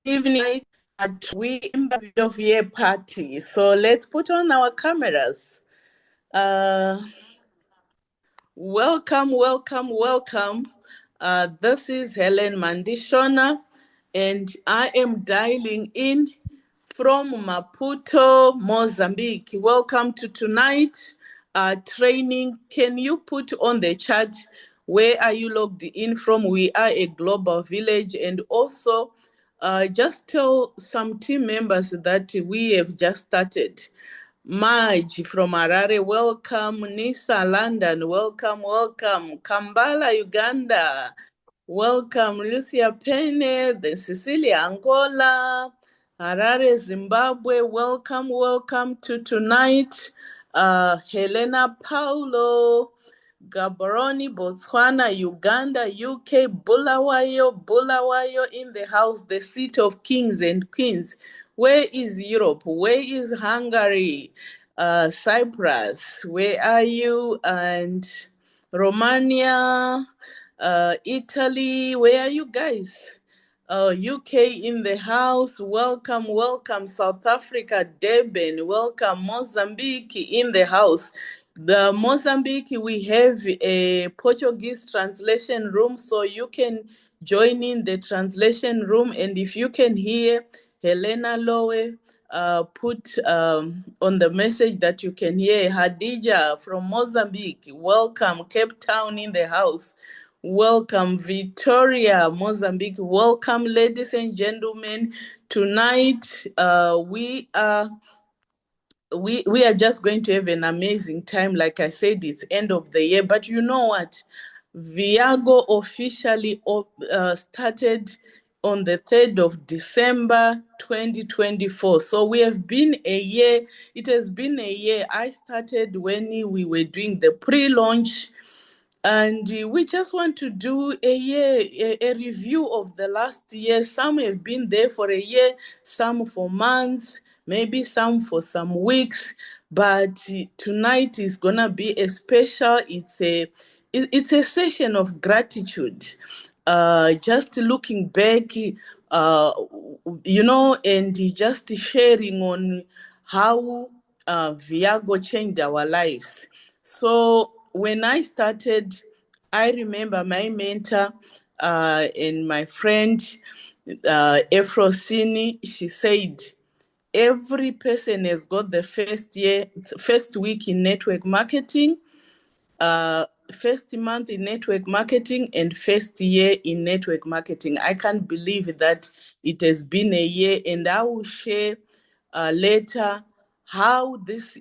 evening at we end of year party. So let's put on our cameras. Uh, welcome. This is Helen Mandishona, and I am dialing in from Maputo, Mozambique. Welcome to tonight training. Can you put on the chat where are you logged in from? We are a global village, and also just tell some team members that we have just started. Marge from Harare, welcome. Nisa, London, welcome. Kampala, Uganda, welcome. Lucia Pene, the Cecilia, Angola, Harare, Zimbabwe, welcome to tonight. Helena Paulo, Gaborone, Botswana, Uganda, UK, Bulawayo in the house, the seat of kings and queens. Where is Europe? Where is Hungary? Cyprus, where are you? And Romania, Italy, where are you guys? UK in the house, welcome. South Africa, Durban, welcome. Mozambique in the house. The Mozambique, we have a Portuguese translation room, so you can join in the translation room. And if you can hear Helena Lowe, put on the message that you can hear Hadija from Mozambique. Welcome, Cape Town in the house. Welcome, Victoria, Mozambique. Welcome, ladies and gentlemen. Tonight, we are just going to have an amazing time. Like I said, it's end of the year, but you know what? Viago officially started on the 3rd of December 2024. So we have been a year. It has been a year. I started when we were doing the pre-launch, and we just want to do a review of the last year. Some have been there for a year, some for months, maybe some for some weeks. But tonight is gonna be a special. It's a session of gratitude. Just looking back, uh, and just sharing on how Viago changed our lives. So when I started, I remember my mentor and my friend Efrosini. She said every person has got the first week in network marketing, first month in network marketing, and first year in network marketing. I can't believe that it has been a year, and I will share later how just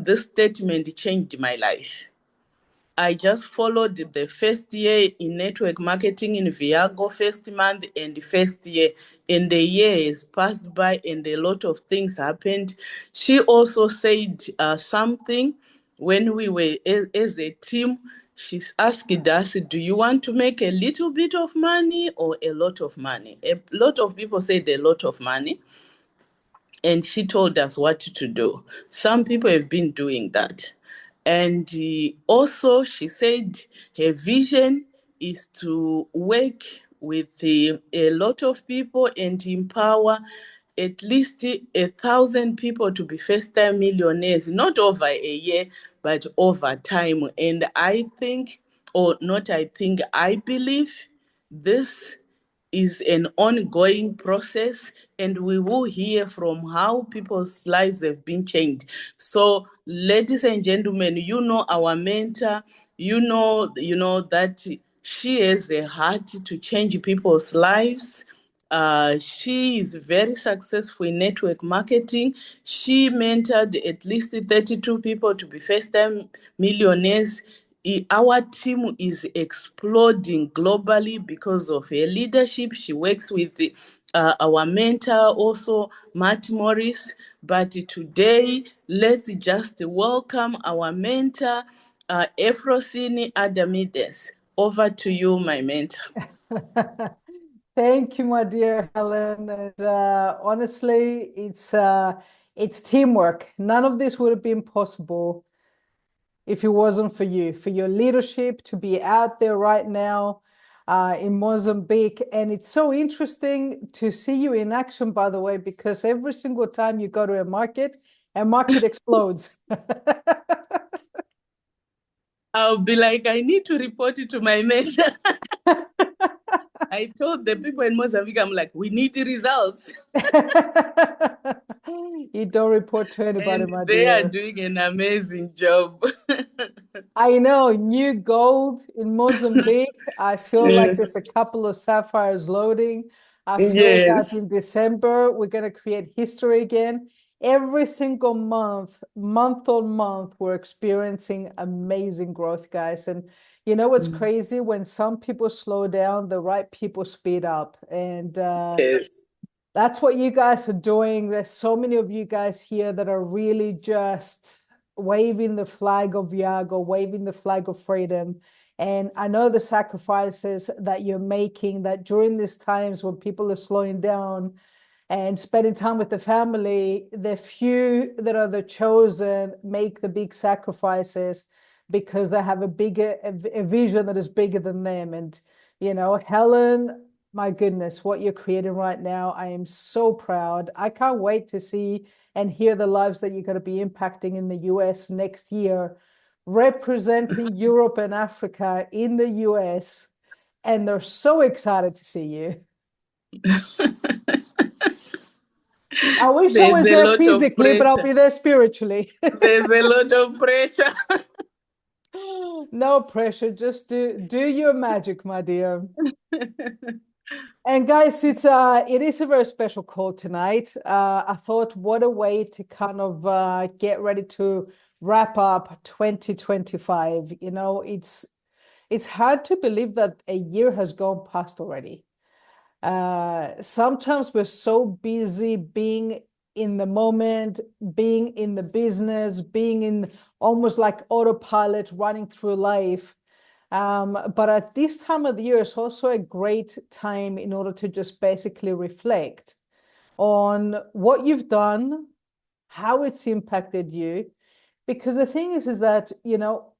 this statement changed my life. I just followed the first year in network marketing in Viago, first month and first year. And the year has passed by and a lot of things happened. She also said something when we were as a team. She's asked us, do you want to make a little bit of money or a lot of money? A lot of people said a lot of money, and she told us what to do. Some people have been doing that. And also, she said her vision is to work with a lot of people and empower at least 1,000 people to be first time millionaires, not over a year, but over time. And I think, or not, I think, I believe this is an ongoing process, and we will hear from how people's lives have been changed. So, ladies and gentlemen, you know our mentor, you know that she has a heart to change people's lives. She is very successful in network marketing. She mentored at least 32 people to be first time millionaires. Our team is exploding globally because of her leadership. She works with our mentor, also Matt Morris. But today, let's just welcome our mentor, Efrosini Adamides. Over to you, my mentor. Thank you, my dear Helen. And honestly, it's teamwork. None of this would have been possible if it wasn't for you, for your leadership to be out there right now. in Mozambique. And it's so interesting to see you in action, by the way, because every single time you go to a market explodes. I'll be like, I need to report it to my mentor. I told the people in Mozambique, I'm like, we need the results. You don't report to anybody, And my they are dear. doing an amazing job. I know, new gold in Mozambique. I feel like there's a couple of sapphires loading. I feel that Yes. in December, we're going to create history again. Every single month, month on month, we're experiencing amazing growth, guys. And you know what's crazy? When some people slow down, the right people speed up. And Yes. that's what you guys are doing. There's so many of you guys here that are really just waving the flag of Viago, waving the flag of freedom. And I know the sacrifices that you're making, that during these times when people are slowing down and spending time with the family, the few that are the chosen make the big sacrifices because they have a vision that is bigger than them. And, you know, Helen, my goodness, what you're creating right now, I am so proud. I can't wait to see and hear the lives that you're going to be impacting in the US next year, representing Europe and Africa in the US. And they're so excited to see you. I wish I There's was a there lot of physically, but I'll pressure. be there spiritually. There's a lot of pressure. No pressure, just do your magic, my dear. And guys, it is a very special call tonight. I thought what a way to kind of get ready to wrap up 2025. You know, it's hard to believe that a year has gone past already. Sometimes we're so busy being in the moment, being in the business, being in almost like autopilot running through life. But at this time of the year, it's also a great time in order to just basically reflect on what you've done, how it's impacted you. Because the thing is that, you know,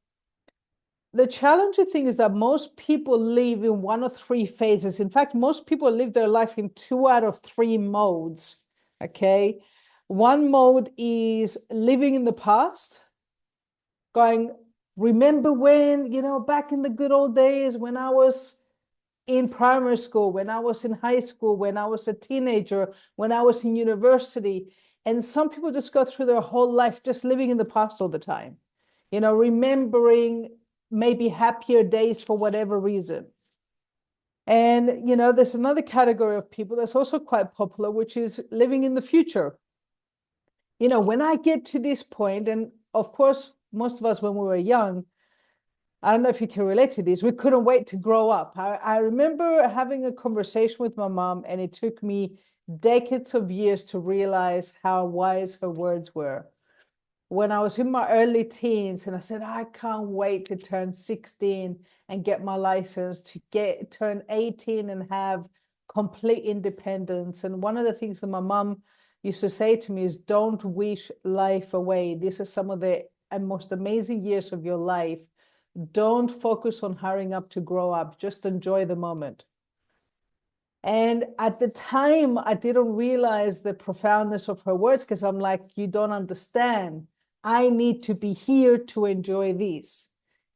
the challenging thing is that most people live in one of three phases. In fact, most people live their life in two out of three modes. Okay. One mode is living in the past, going, remember when, you know, back in the good old days when I was in primary school, when I was in high school, when I was a teenager, when I was in university. And some people just go through their whole life just living in the past all the time, you know, remembering maybe happier days for whatever reason. And, you know, there's another category of people that's also quite popular, which is living in the future. You know, when I get to this point, and of course, most of us when we were young, I don't know if you can relate to this. We couldn't wait to grow up. I remember having a conversation with my mom, and it took me decades of years to realize how wise her words were. When I was in my early teens, and I said, I can't wait to turn 16 and get my license, to turn 18 and have complete independence. And one of the things that my mom used to say to me is, don't wish life away. These are some of the most amazing years of your life. Don't focus on hurrying up to grow up. Just enjoy the moment. And at the time, I didn't realize the profoundness of her words because I'm like, you don't understand. I need to be here to enjoy this.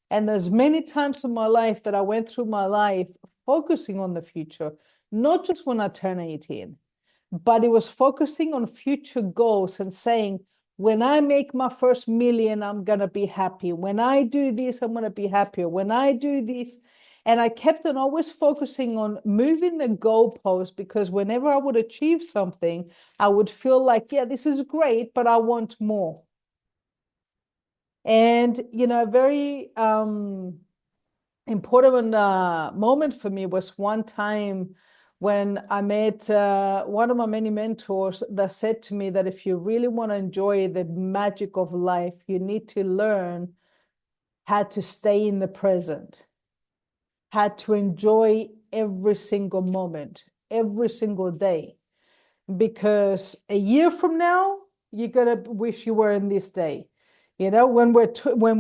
And there's many times in my life that I went through my life focusing on the future, not just when I turn 18, but it was focusing on future goals and saying, when I make my first million, I'm going to be happy. When I do this, I'm going to be happier. When I do this, and I kept on always focusing on moving the goalpost because whenever I would achieve something, I would feel like, yeah, this is great, but I want more. And, you know, a very important moment for me was one time when I met one of my many mentors that said to me that if you really want to enjoy the magic of life, you need to learn how to stay in the present, how to enjoy every single moment, every single day. Because a year from now, you're gonna wish you were in this day. You know, when we're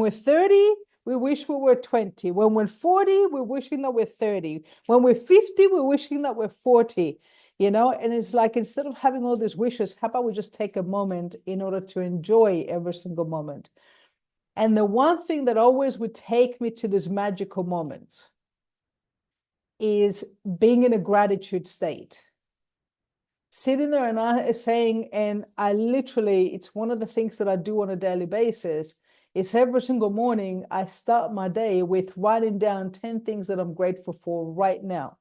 30, we wish we were 20. When we're 40, we're wishing that we're 30. When we're 50, we're wishing that we're 40. You know, and it's like, instead of having all these wishes, how about we just take a moment in order to enjoy every single moment? And the one thing that always would take me to these magical moments is being in a gratitude state. Sitting there and saying, and I literally, it's one of the things that I do on a daily basis, is every single morning I start my day with writing down 10 things that I'm grateful for right now.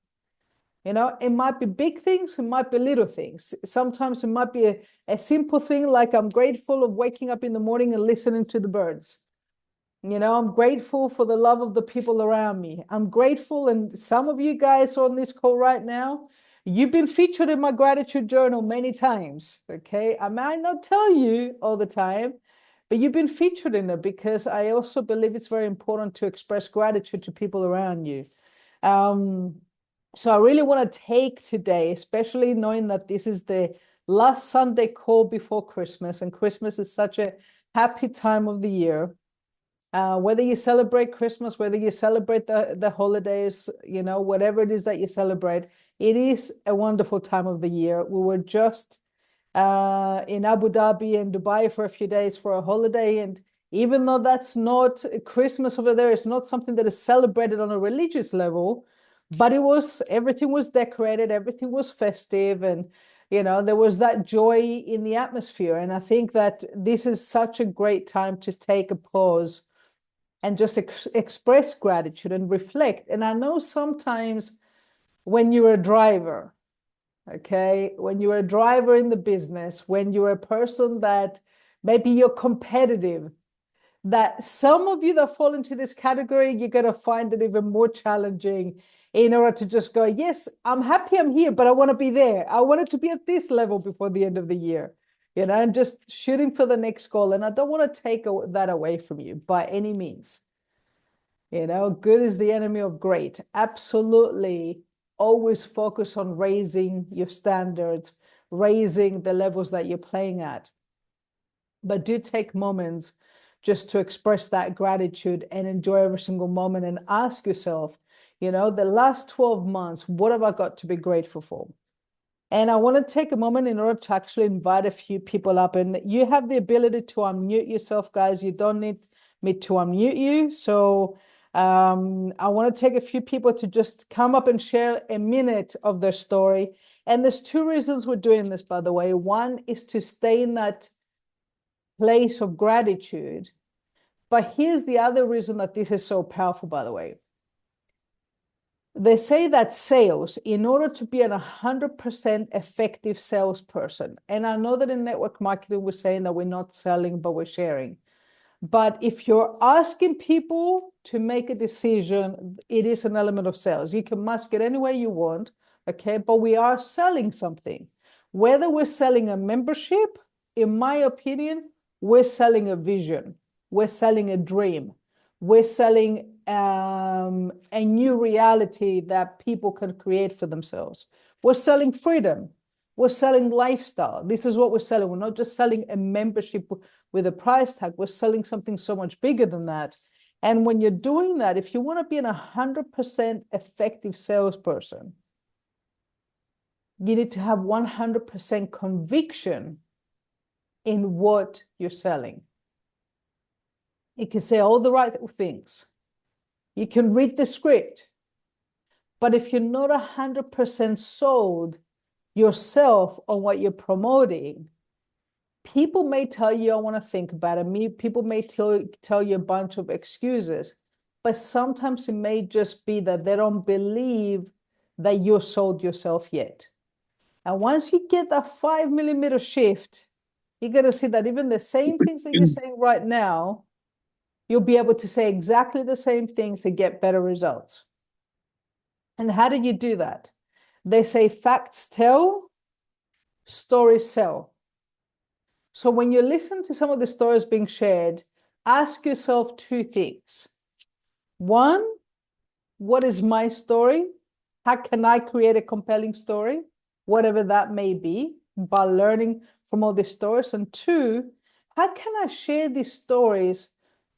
You know, it might be big things, it might be little things. Sometimes it might be a simple thing, like I'm grateful of waking up in the morning and listening to the birds. You know, I'm grateful for the love of the people around me. I'm grateful, and some of you guys on this call right now, you've been featured in my gratitude journal many times, okay? I might not tell you all the time, but you've been featured in it, because I also believe it's very important to express gratitude to people around you. So I really want to take today, especially knowing that this is the last Sunday call before Christmas, and Christmas is such a happy time of the year. Whether you celebrate Christmas, whether you celebrate the holidays, you know, whatever it is that you celebrate, it is a wonderful time of the year. We were just in Abu Dhabi and Dubai for a few days for a holiday. And even though that's not Christmas over there, it's not something that is celebrated on a religious level, but everything was decorated, everything was festive, and you know, there was that joy in the atmosphere. And I think that this is such a great time to take a pause and just express gratitude and reflect. And I know sometimes when you're a driver, okay, when you're a driver in the business, when you're a person that maybe you're competitive, that some of you that fall into this category, you're going to find it even more challenging in order to just go, yes, I'm happy I'm here, but I want to be there. I want it to be at this level before the end of the year, you know, and just shooting for the next goal. And I don't want to take that away from you by any means. You know, good is the enemy of great. Absolutely. Always focus on raising your standards, raising the levels that you're playing at. But do take moments just to express that gratitude and enjoy every single moment, and ask yourself, you know, the last 12 months, what have I got to be grateful for? And I want to take a moment in order to actually invite a few people up. And you have the ability to unmute yourself, guys. You don't need me to unmute you. So I want to take a few people to just come up and share a minute of their story. And there's two reasons we're doing this, by the way. One is to stay in that place of gratitude. But here's the other reason that this is so powerful, by the way. They say that sales, in order to be an 100% effective salesperson, and I know that in network marketing, we're saying that we're not selling, but we're sharing. But if you're asking people to make a decision, it is an element of sales. You can mask it any way you want, okay? But we are selling something. Whether we're selling a membership, in my opinion, we're selling a vision. We're selling a dream. We're selling a new reality that people can create for themselves. We're selling freedom. We're selling lifestyle. This is what we're selling. We're not just selling a membership with a price tag. We're selling something so much bigger than that. And when you're doing that, if you want to be an 100% effective salesperson, you need to have 100% conviction in what you're selling. You can say all the right things. You can read the script. But if you're not 100% sold yourself on what you're promoting, people may tell you, I want to think about it. People may tell you a bunch of excuses, but sometimes it may just be that they don't believe that you're sold yourself yet. And once you get that 5 millimeter shift, you're going to see that even the same things that you're saying right now, you'll be able to say exactly the same things and get better results. And how do you do that? They say facts tell, stories sell. So when you listen to some of the stories being shared, ask yourself two things. One, what is my story? How can I create a compelling story? Whatever that may be, by learning from all these stories. And two, how can I share these stories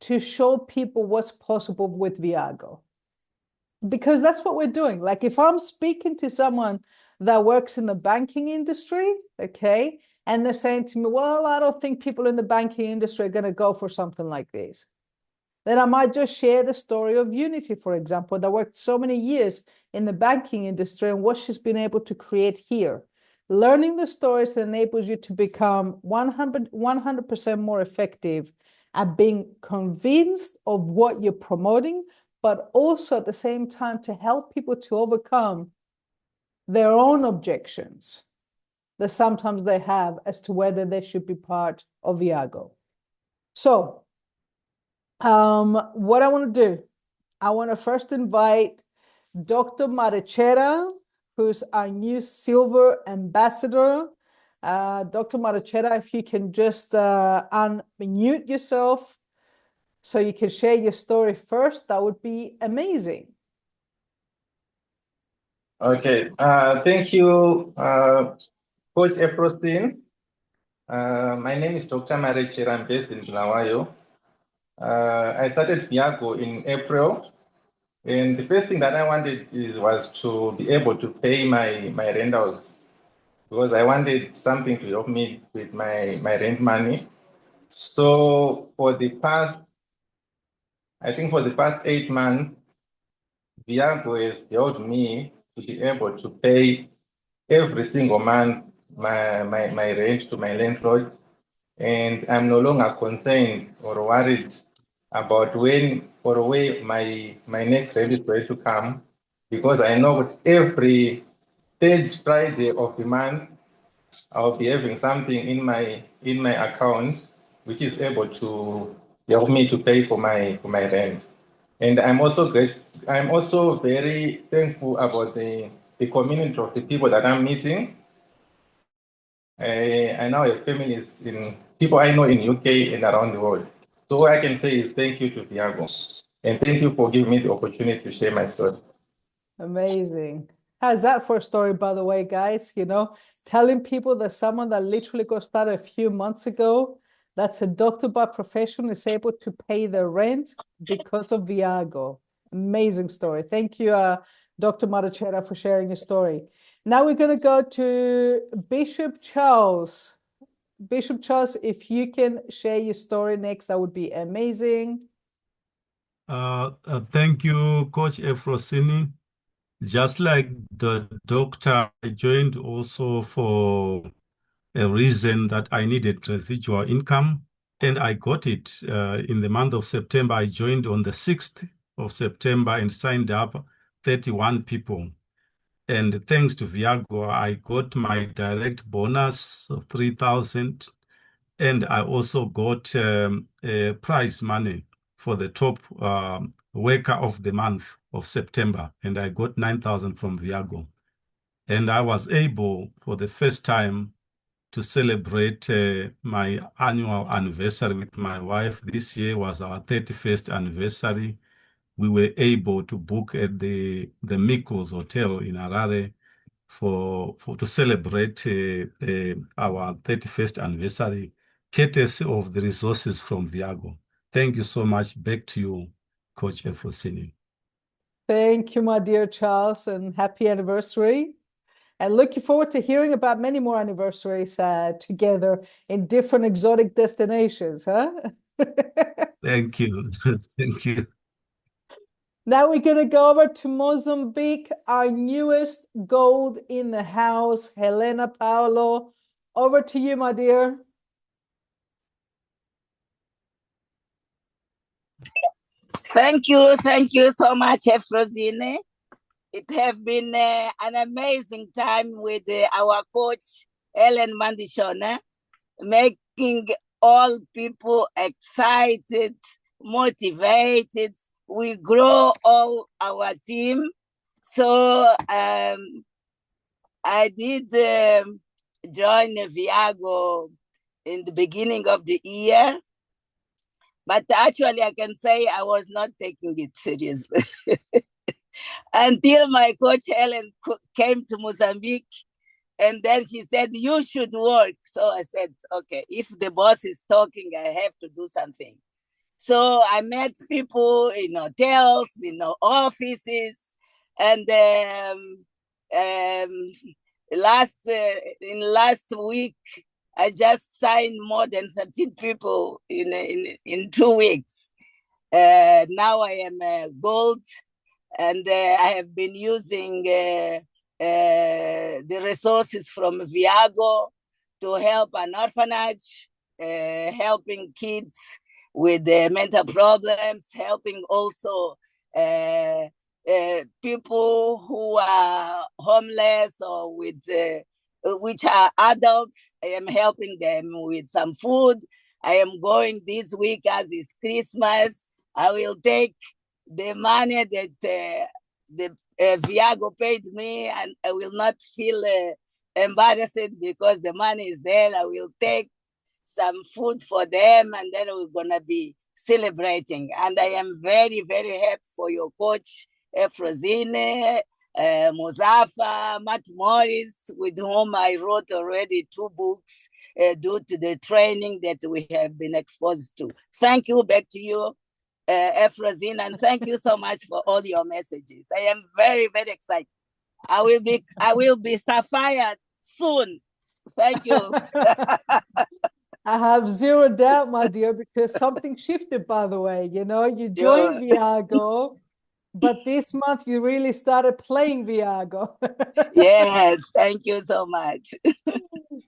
to show people what's possible with Viago. Because that's what we're doing. Like if I'm speaking to someone that works in the banking industry, okay, and they're saying to me, well, I don't think people in the banking industry are going to go for something like this. Then I might just share the story of Unity, for example, that worked so many years in the banking industry and what she's been able to create here. Learning the stories enables you to become 100% more effective at being convinced of what you're promoting, but also at the same time to help people to overcome their own objections that sometimes they have as to whether they should be part of Viago. So, what I want to do, I want to first invite Dr. Marechera, who's our new Silver Ambassador. Dr. Marechera, if you can just unmute yourself so you can share your story first, that would be amazing. Okay, thank you, Coach Efrostin. My name is Dr. Marechera. I'm based in Bulawayo. I started Viago in April, and the first thing that I wanted was to be able to pay my rentals, because I wanted something to help me with my rent money. So for the past 8 months, Viago has helped me to be able to pay every single month my rent to my landlord, and I'm no longer concerned or worried about when or where my next rent is going to come, because I know that every third Friday of the month I'll be having something in my account which is able to help me to pay for my rent. And I'm also very thankful about the community of the people that I'm meeting. I now have families people I know in UK and around the world. So all I can say is thank you to Viago, and thank you for giving me the opportunity to share my story. Amazing. How's that for a story, by the way, guys? You know, telling people that someone that literally got started a few months ago, that's a doctor by profession, is able to pay their rent because of Viago. Amazing story. Thank you, Dr. Marachera, for sharing your story. Now we're going to go to Bishop Charles. Bishop Charles, if you can share your story next, that would be amazing. Thank you, Coach Efrosini. Just like the doctor, I joined also for a reason that I needed residual income, and I got it in the month of September. I joined on the 6th of September and signed up 31 people. And thanks to Viago, I got my direct bonus of 3,000, and I also got prize money for the top worker of the month of September, and I got 9,000 from Viago. And I was able, for the first time, to celebrate my annual anniversary with my wife. This year was our 31st anniversary. We were able to book at the Mikos Hotel in Harare to celebrate our 31st anniversary, courtesy of the resources from Viago. Thank you so much. Back to you, Coach Efrosini. Thank you, my dear Charles, and happy anniversary. And looking forward to hearing about many more anniversaries together in different exotic destinations, huh? Thank you. Thank you. Now we're going to go over to Mozambique, our newest gold in the house, Helena Paolo. Over to you, my dear. Thank you so much, Efrosine. It has been an amazing time with our coach, Ellen Mandishona, making all people excited, motivated. We grow all our team. So I did join Viago in the beginning of the year. But actually, I can say I was not taking it seriously. Until my coach Helen came to Mozambique, and then she said, you should work. So I said, okay, if the boss is talking, I have to do something. So I met people in hotels, offices, and last week I just signed more than 13 people in 2 weeks. Now I am gold, and I have been using the resources from Viago to help an orphanage, helping kids with mental problems, helping also people who are homeless or with which are adults. I am helping them with some food. I am going this week as it's Christmas. I will take the money that the Viago paid me, and I will not feel embarrassed because the money is there. I will take some food for them, and then we're gonna be celebrating. And I am very, very happy for your coach, Efrosine, Muzafa, Matt Morris, with whom I wrote already 2 books due to the training that we have been exposed to. Thank you. Back to you, Efrosine, and thank you so much for all your messages. I am very, very excited. I will be Sapphire soon. Thank you. I have zero doubt, my dear, because something shifted, by the way. You joined Viago, but this month you really started playing Viago. Yes, thank you so much.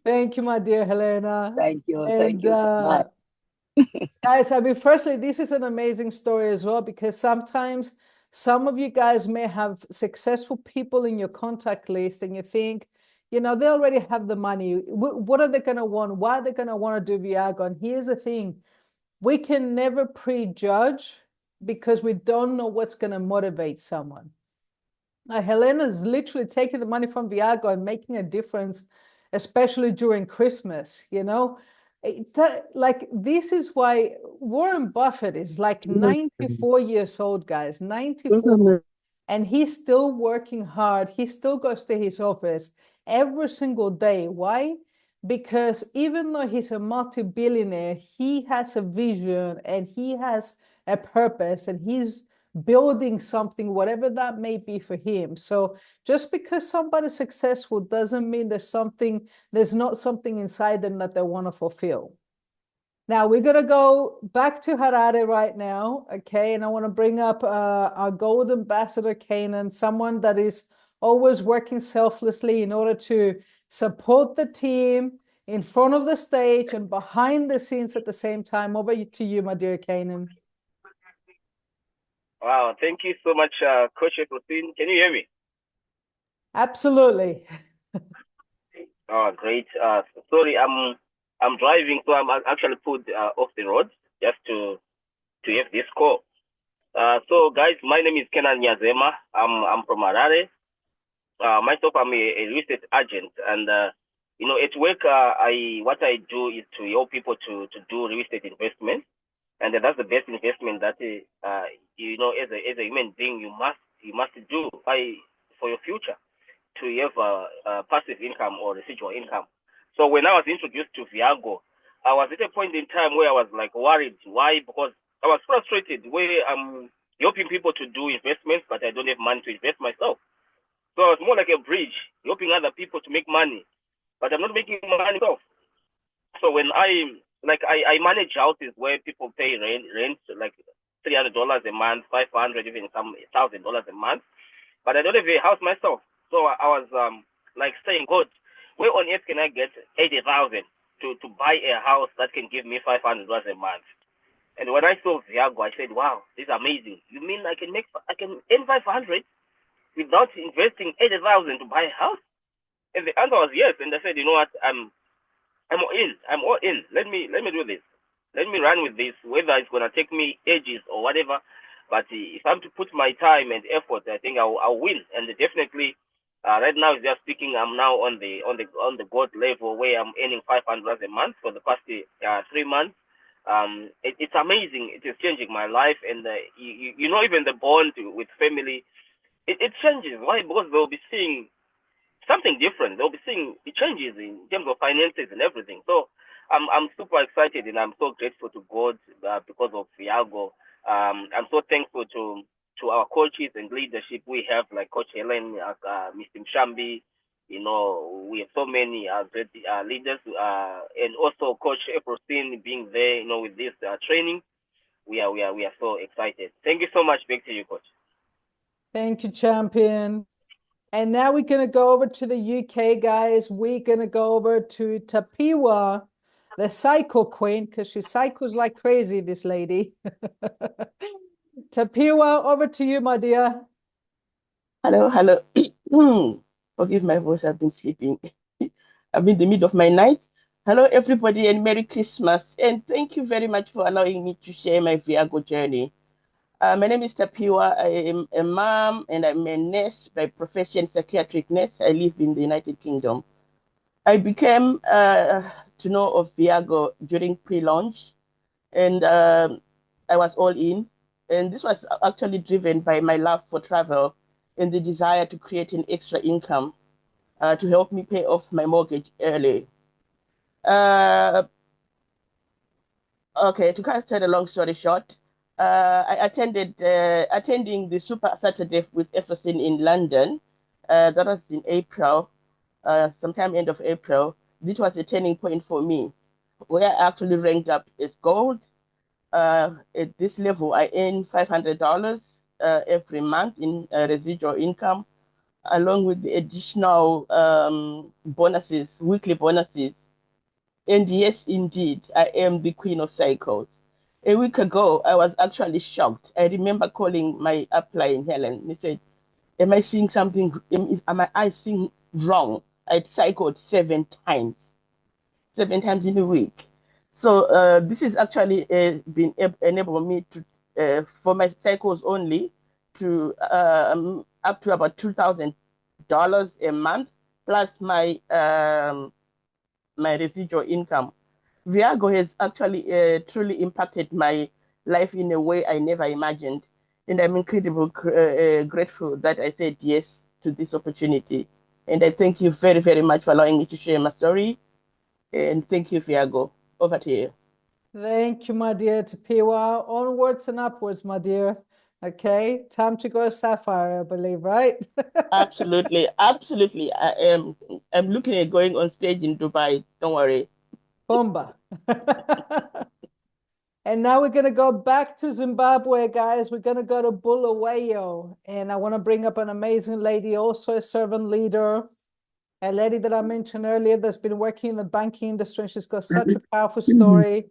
Thank you, my dear Helena. Thank you. And, thank you so much. Guys, firstly, this is an amazing story as well, because sometimes some of you guys may have successful people in your contact list and you think, they already have the money. What are they going to want? Why are they going to want to do Viago? And here's the thing. We can never prejudge because we don't know what's going to motivate someone. Helena's literally taking the money from Viago and making a difference, especially during Christmas, this is why Warren Buffett is like 94 years old, guys, 94. And he's still working hard. He still goes to his office every single day. Why? Because even though he's a multi-billionaire, he has a vision and he has a purpose, and he's building something, whatever that may be for him. So just because somebody's successful doesn't mean there's not something inside them that they want to fulfill. Now we're going to go back to Harare right now, okay? And I want to bring up our gold ambassador, Kanan, someone that is always working selflessly in order to support the team in front of the stage and behind the scenes at the same time. Over to you, my dear Kanan. Wow, thank you so much, Coach Efrosine. Can you hear me? Absolutely. Oh, great. Sorry, I'm driving, so I'm actually put off the road just to have this call. So, guys, my name is Kenan Nyazema. I'm from Harare. Myself, I'm a real estate agent, and at work, what I do is to help people to do real estate investment, and that's the best investment that as a human being you must do for your future, to have passive income or residual income. So when I was introduced to Viago, I was at a point in time where I was like worried. Why? Because I was frustrated where I'm helping people to do investments, but I don't have money to invest myself. So it's more like a bridge, helping other people to make money, but I'm not making money myself. So when I manage houses where people pay rent like $300 a month, $500, even some $1,000 a month, but I don't have a house myself. So I was saying, God, where on earth can I get 80,000 to buy a house that can give me $500 a month? And when I saw Viago, I said, wow, this is amazing. You mean I can earn 500 without investing 80,000 to buy a house? And the answer was yes. And I said, you know what, I'm all in. I'm all in. Let me do this. Let me run with this, whether it's gonna take me ages or whatever. But if I'm to put my time and effort, I think I'll win. And definitely, right now, just speaking, I'm now on the gold level where I'm earning $500 a month for the past 3 months. It's amazing. It is changing my life, and even the bond with family, it changes. Why? Because they'll be seeing something different. They'll be seeing changes in terms of finances and everything. So I'm super excited and I'm so grateful to God because of Viago. I'm so thankful to our coaches and leadership we have, like Coach Helen, Mr. Mshambi. You know, we have so many great leaders, and also Coach Eprosine being there. You know, with this training, we are so excited. Thank you so much. Back to you, Coach. Thank you, champion. And now we're going to go over to the UK, guys. We're going to go over to Tapiwa, the cycle queen, because she cycles like crazy, this lady. Tapiwa, over to you, my dear. Hello, hello. Forgive my voice, I've been sleeping. I'm in the middle of my night. Hello, everybody, and Merry Christmas. And thank you very much for allowing me to share my Viago journey. My name is Tapiwa. I am a mom and I'm a nurse by profession, psychiatric nurse. I live in the United Kingdom. I became to know of Viago during pre-launch, and I was all in. And this was actually driven by my love for travel and the desire to create an extra income to help me pay off my mortgage early. Okay, to cut a long story short, I attending the Super Saturday with Everson in London. That was in April, sometime end of April. This was a turning point for me, where I actually ranked up as gold. At this level, I earn $500 every month in residual income, along with the additional bonuses, weekly bonuses. And yes, indeed, I am the queen of cycles. A week ago, I was actually shocked. I remember calling my upline, Helen, and he said, am I seeing something? Am I eyes seeing wrong? I'd cycled 7 times in a week. So this is actually been enable me to, for my cycles only, to up to about $2,000 a month, plus my residual income. Viago has actually truly impacted my life in a way I never imagined. And I'm incredibly grateful that I said yes to this opportunity. And I thank you very, very much for allowing me to share my story. And thank you, Viago. Over to you. Thank you, my dear Tapiwa. Onwards and upwards, my dear. Okay, time to go Sapphire, I believe, right? Absolutely, absolutely. I'm looking at going on stage in Dubai. Don't worry. Bomba. And now we're going to go back to Zimbabwe, guys. We're going to go to Bulawayo. And I want to bring up an amazing lady, also a servant leader, a lady that I mentioned earlier that's been working in the banking industry. And she's got such a powerful story.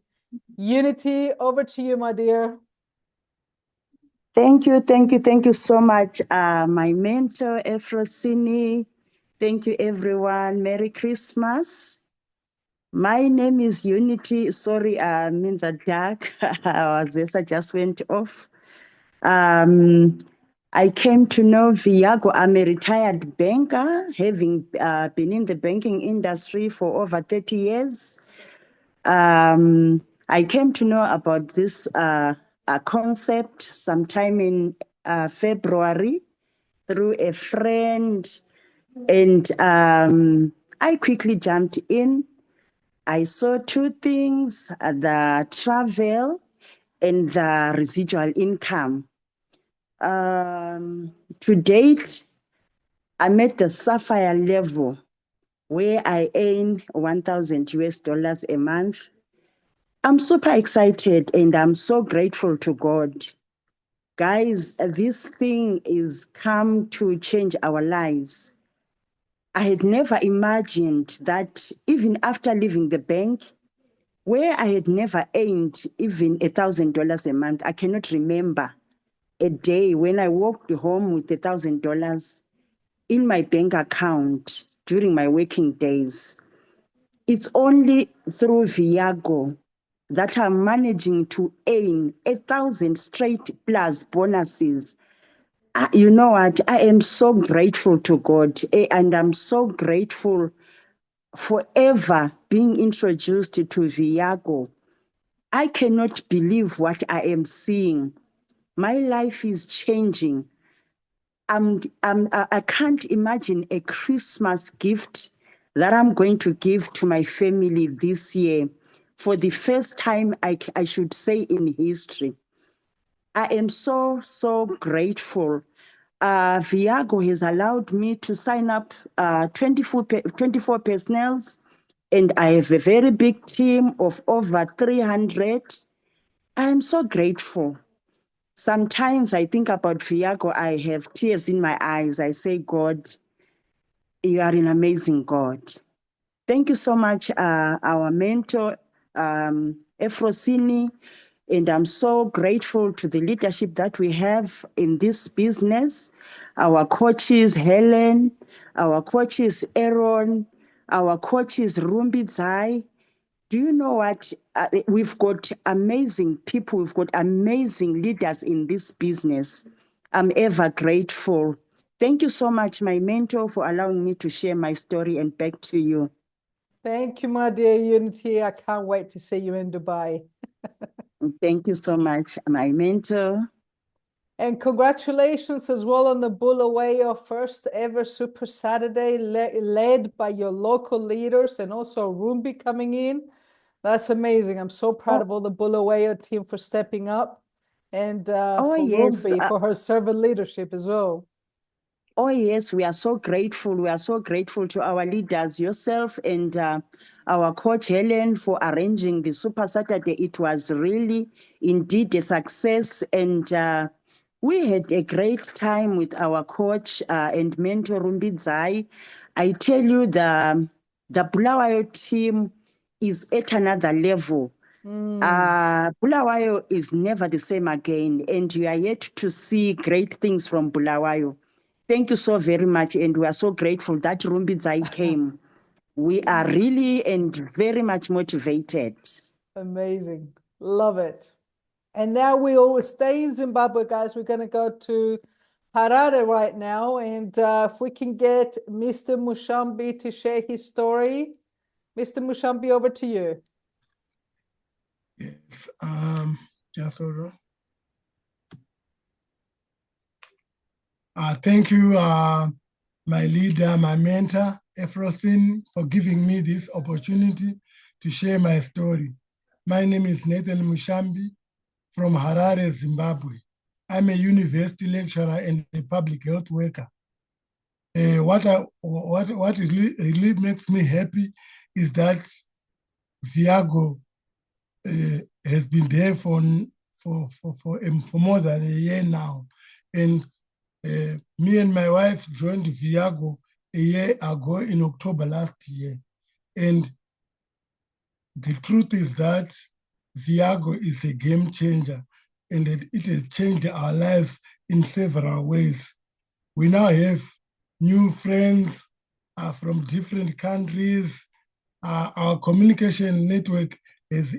Unity, over to you, my dear. Thank you so much, my mentor, Efrosini. Thank you, everyone. Merry Christmas. My name is Unity. Sorry, I'm in the dark. I just went off. I came to know Viago. I'm a retired banker, having been in the banking industry for over 30 years. I came to know about this concept sometime in February through a friend, and I quickly jumped in. I saw two things, the travel and the residual income. To date, I'm at the Sapphire level where I earn 1,000 US dollars a month. I'm super excited and I'm so grateful to God. Guys, this thing is come to change our lives. I had never imagined that even after leaving the bank, where I had never earned even $1,000 a month, I cannot remember a day when I walked home with $1,000 in my bank account during my working days. It's only through Viago that I'm managing to earn 1,000 straight plus bonuses. You know what? I am so grateful to God, and I'm so grateful forever being introduced to Viago. I cannot believe what I am seeing. My life is changing. I can't imagine a Christmas gift that I'm going to give to my family this year for the first time, I should say, in history. I am so, so grateful. Viago has allowed me to sign up 24 personnel, and I have a very big team of over 300. I am so grateful. Sometimes I think about Viago, I have tears in my eyes. I say, God, you are an amazing God. Thank you so much, our mentor, Efrosini. And I'm so grateful to the leadership that we have in this business. Our coaches, Helen, our coaches, Aaron, our coaches, Rumbidzai. Do you know what? We've got amazing people, we've got amazing leaders in this business. I'm ever grateful. Thank you so much, my mentor, for allowing me to share my story, and back to you. Thank you, my dear Unity. I can't wait to see you in Dubai. Thank you so much, my mentor. And congratulations as well on the Bulawayo first ever Super Saturday led by your local leaders and also Rumbi coming in. That's amazing. I'm so proud of all the Bulawayo team for stepping up and for yes. Rumbi for her servant leadership as well. Oh, yes, we are so grateful. We are so grateful to our leaders, yourself and our coach, Helen, for arranging the Super Saturday. It was really, indeed, a success. And we had a great time with our coach and mentor, Rumbidzai. I tell you, the Bulawayo team is at another level. Bulawayo is never the same again, and you are yet to see great things from Bulawayo. Thank you so very much, and we are so grateful that Rumbidzai came. We are really and very much motivated. Amazing. Love it. And now we all stay in Zimbabwe, guys. We're going to go to Harare right now. And if we can get Mr. Mushambi to share his story. Mr. Mushambi, over to you. Yes, just hold on. Thank you, my leader, my mentor, Efrosin, for giving me this opportunity to share my story. My name is Nathan Mushambi from Harare, Zimbabwe. I'm a university lecturer and a public health worker. What really makes me happy is that Viago has been there for more than a year now. And me and my wife joined Viago a year ago in October last year. And the truth is that Viago is a game changer, and it has changed our lives in several ways. We now have new friends from different countries. Our communication network has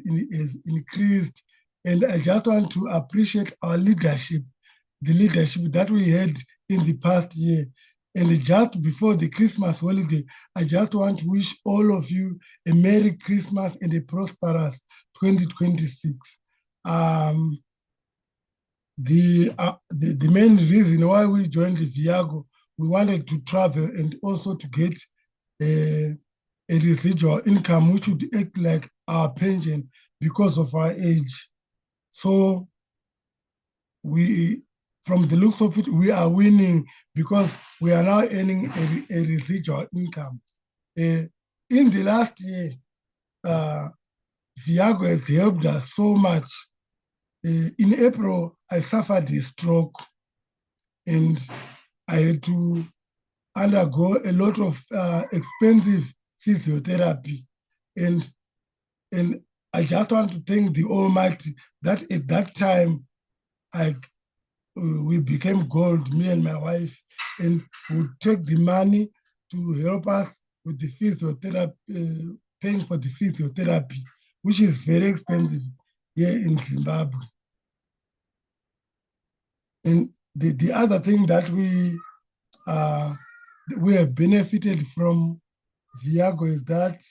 increased, and I just want to appreciate our leadership, the leadership that we had in the past year. And just before the Christmas holiday, I just want to wish all of you a Merry Christmas and a prosperous 2026. The main reason why we joined Viago, we wanted to travel and also to get a residual income which would act like our pension because of our age. So from the looks of it, we are winning because we are now earning a residual income. In the last year, Viago has helped us so much. In April, I suffered a stroke and I had to undergo a lot of expensive physiotherapy. And I just want to thank the Almighty that at that time, we became gold, me and my wife, and would take the money to help us with the physiotherapy, paying for the physiotherapy, which is very expensive here in Zimbabwe. And the other thing that we have benefited from Viago is that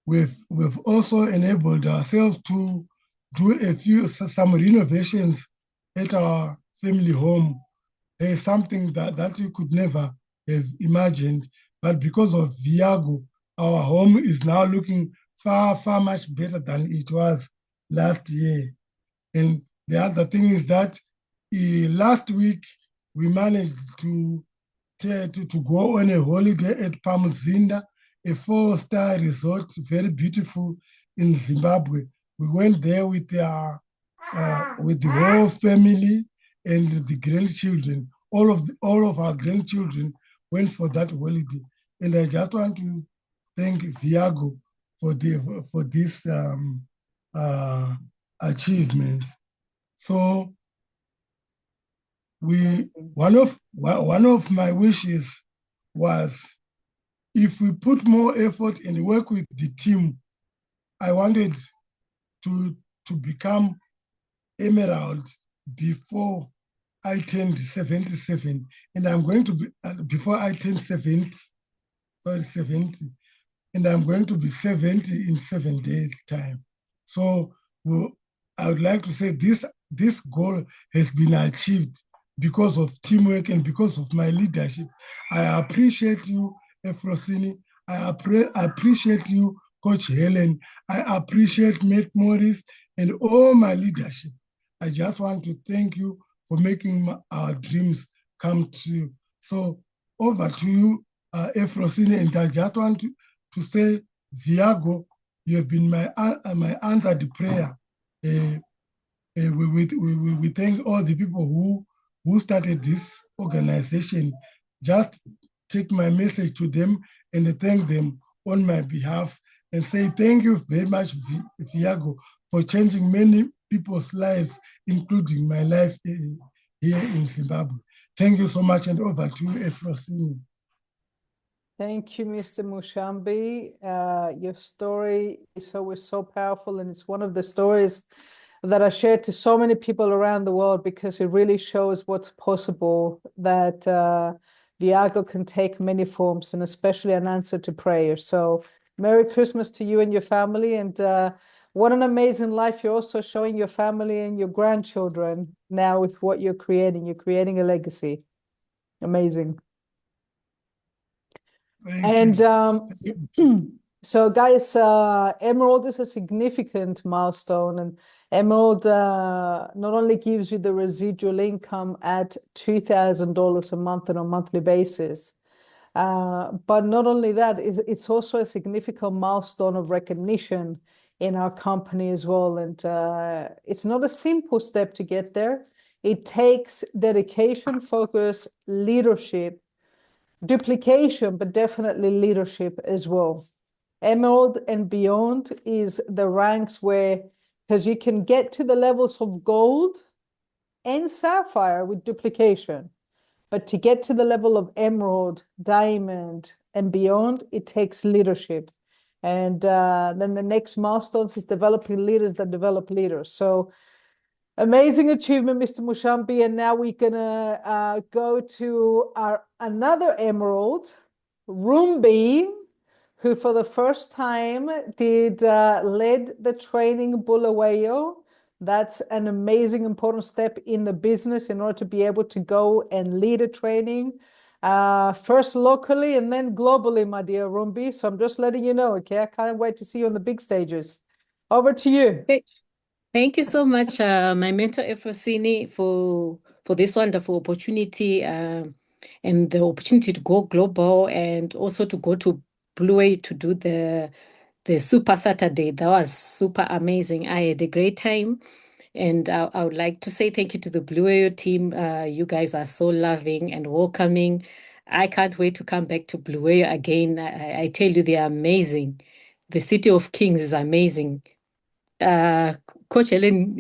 we've also enabled ourselves to do some renovations at our family home. Something that you could never have imagined, but because of Viago, our home is now looking far much better than it was last year. And the other thing is that last week we managed to go on a holiday at Pamuzinda, a 4-star resort, very beautiful in Zimbabwe. We went there with the whole family and the grandchildren. All of our grandchildren went for that holiday. And I just want to thank Viago for this achievement. So one of my wishes was, if we put more effort and work with the team, I wanted to become Emerald before I turned 77, and I'm going to be before I turn 70, and I'm going to be 70 in 7 days' time. So I would like to say this goal has been achieved because of teamwork and because of my leadership. I appreciate you, Efrosini. I appreciate you, Coach Helen. I appreciate Matt Morris and all my leadership. I just want to thank you for making our dreams come true. So over to you, Efrosini, and I just want to say, Viago, you have been my answered prayer. We thank all the people who started this organization. Just take my message to them and thank them on my behalf and say thank you very much, Viago, for changing many people's lives, including my life here in Zimbabwe. Thank you so much, and over to you, Efrosini. Thank you, Mr. Mushambi. Your story is always so powerful, and it's one of the stories that I shared to so many people around the world because it really shows what's possible, that Viago can take many forms, and especially an answer to prayer. So Merry Christmas to you and your family, and what an amazing life you're also showing your family and your grandchildren now with what you're creating. You're creating a legacy. Amazing. Thank you. So guys, Emerald is a significant milestone, and Emerald not only gives you the residual income at $2,000 a month on a monthly basis, but not only that, it's also a significant milestone of recognition in our company as well. And it's not a simple step to get there. It takes dedication, focus, leadership, duplication, but definitely leadership as well. Emerald and beyond is the ranks where, because you can get to the levels of gold and sapphire with duplication, but to get to the level of emerald, diamond, and beyond, it takes leadership. And then the next milestones is developing leaders that develop leaders. So amazing achievement, Mr. Mushambi. And now we're gonna go to our another emerald, Rumbi, who for the first time led the training Bulawayo. That's an amazing, important step in the business in order to be able to go and lead a training, first locally and then globally, my dear Rumbi. So I'm just letting you know, okay? I can't wait to see you on the big stages. Over to you. Thank you so much, my mentor Efrosini, for this wonderful opportunity and the opportunity to go global and also to go to Blueway to do the Super Saturday. That was super amazing. I had a great time, and I would like to say thank you to the Blueway team. You guys are so loving and welcoming. I can't wait to come back to Blueway again. I tell you, they are amazing. The City of Kings is amazing. Coach Helen,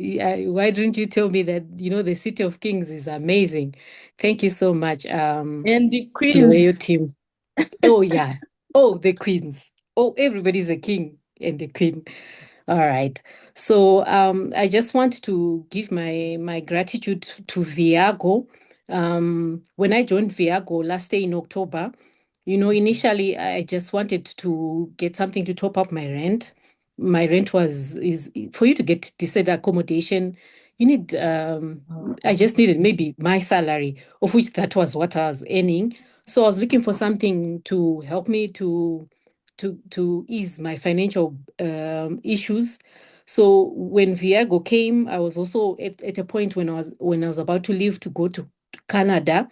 why didn't you tell me that, the City of Kings is amazing? Thank you so much. And the Blueway queens. team. Oh, yeah. Oh, the queens. Oh, everybody's a king and the queen. All right. So I just want to give my gratitude to Viago. When I joined Viago last year in October, initially I just wanted to get something to top up my rent. My rent is for you to get decent accommodation, you need I just needed maybe my salary, of which that was what I was earning. So I was looking for something to help me to to ease my financial issues. So when Viago came, I was also at a point when I was about to leave to go to Canada,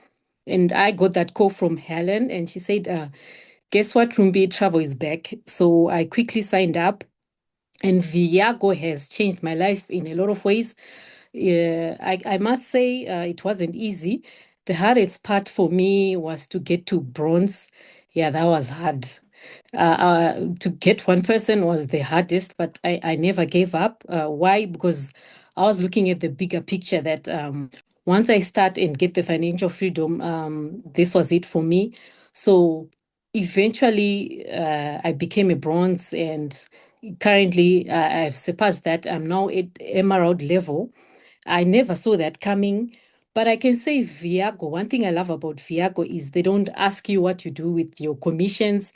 and I got that call from Helen, and she said, "Guess what, Rumbi, travel is back." So I quickly signed up, and Viago has changed my life in a lot of ways. I must say it wasn't easy. The hardest part for me was to get to bronze. Yeah, that was hard. To get one person was the hardest, but I never gave up. Why? Because I was looking at the bigger picture that once I start and get the financial freedom, this was it for me. So eventually, I became a bronze, and currently I've surpassed that. I'm now at emerald level. I never saw that coming. But I can say Viago, one thing I love about Viago is they don't ask you what you do with your commissions.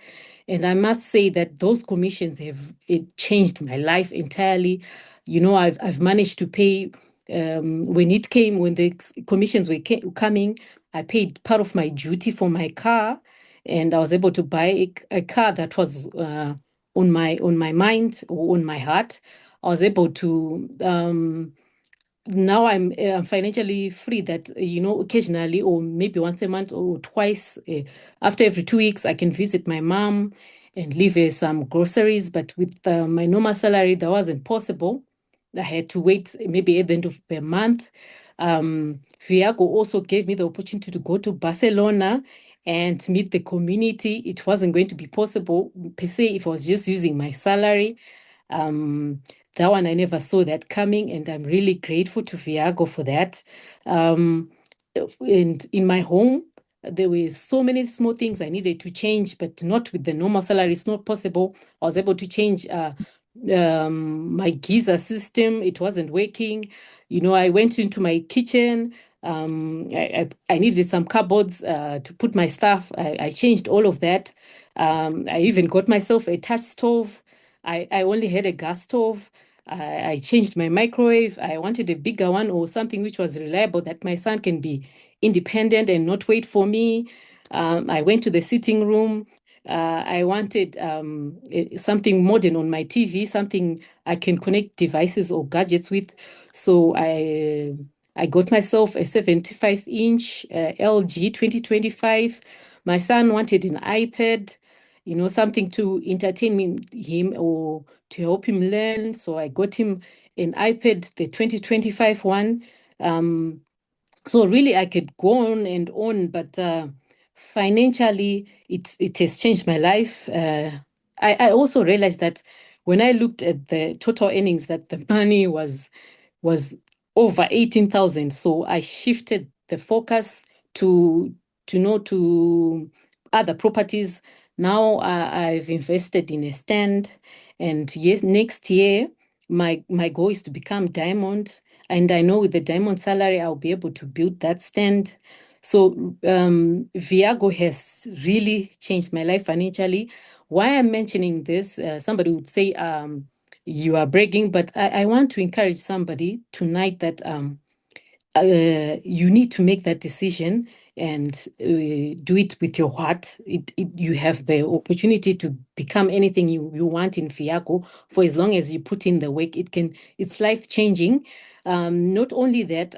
And I must say that those commissions have changed my life entirely. You know, I've managed to pay when the commissions were coming, I paid part of my duty for my car, and I was able to buy a car that was on my mind or on my heart. I was able to now I'm financially free that, occasionally or maybe once a month or twice, after every 2 weeks, I can visit my mom and leave her some groceries. But with my normal salary, that wasn't possible. I had to wait maybe at the end of the month. Viago also gave me the opportunity to go to Barcelona and meet the community. It wasn't going to be possible per se if I was just using my salary. That one, I never saw that coming, and I'm really grateful to Viago for that. And in my home, there were so many small things I needed to change, but not with the normal salary. It's not possible. I was able to change my geyser system. It wasn't working. I went into my kitchen. I needed some cupboards to put my stuff. I changed all of that. I even got myself a touch stove. I only had a gas stove. I changed my microwave. I wanted a bigger one or something which was reliable that my son can be independent and not wait for me. I went to the sitting room. I wanted something modern on my TV, something I can connect devices or gadgets with. So I got myself a 75-inch LG 2025. My son wanted an iPad, something to entertain him or to help him learn. So I got him an iPad, the 2025 one. So really, I could go on and on, but financially, it has changed my life. I also realized that when I looked at the total earnings, that the money was over 18,000. So I shifted the focus to other properties. Now I've invested in a stand, and yes, next year my goal is to become diamond. And I know with the diamond salary, I'll be able to build that stand. So Viago has really changed my life financially. Why I'm mentioning this, somebody would say you are bragging, but I want to encourage somebody tonight that you need to make that decision and do it with your heart. You have the opportunity to become anything you want in Viago for as long as you put in the work. It's life changing. Not only that,